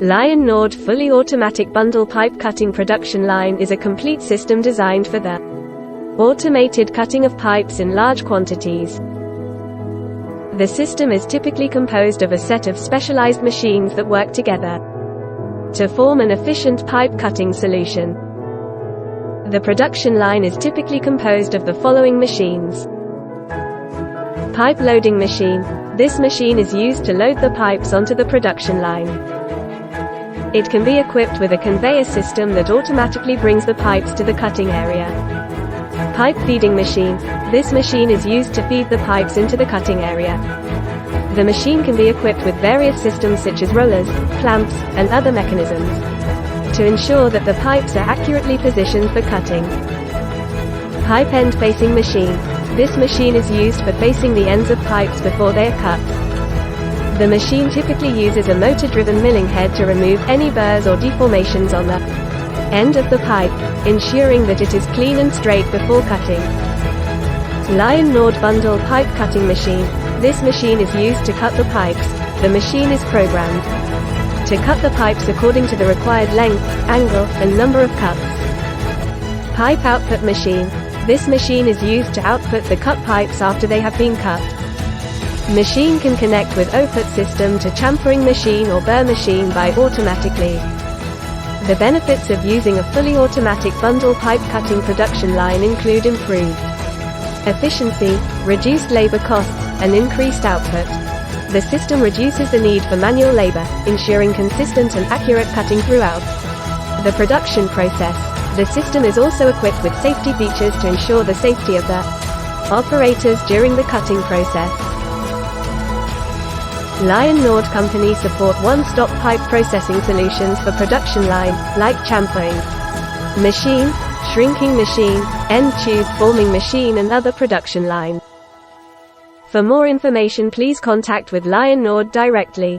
Nord fully automatic bundle pipe cutting production line is a complete system designed for the automated cutting of pipes in large quantities. The system is typically composed of a set of specialized machines that work together to form an efficient pipe cutting solution. The production line is typically composed of the following machines. Pipe loading machine. This machine is used to load the pipes onto the production line. It can be equipped with a conveyor system that automatically brings the pipes to the cutting area. Pipe feeding machine. This machine is used to feed the pipes into the cutting area. The machine can be equipped with various systems such as rollers, clamps, and other mechanisms to ensure that the pipes are accurately positioned for cutting. Pipe end facing machine. This machine is used for facing the ends of pipes before they are cut. The machine typically uses a motor-driven milling head to remove any burrs or deformations on the end of the pipe, ensuring that it is clean and straight before cutting. Nord bundle pipe cutting machine. This machine is used to cut the pipes. The machine is programmed to cut the pipes according to the required length, angle, and number of cuts. Pipe output machine. This machine is used to output the cut pipes after they have been cut. Machine can connect with output system to chamfering machine or burr machine by automatically. The benefits of using a fully automatic bundle pipe cutting production line include improved efficiency, reduced labor costs, and increased output. The system reduces the need for manual labor, ensuring consistent and accurate cutting throughout the production process. The system is also equipped with safety features to ensure the safety of the operators during the cutting process. Nord Company support one-stop pipe processing solutions for production line, like chamfering machine, shrinking machine, end tube forming machine and other production line. For more information please contact with Nord directly.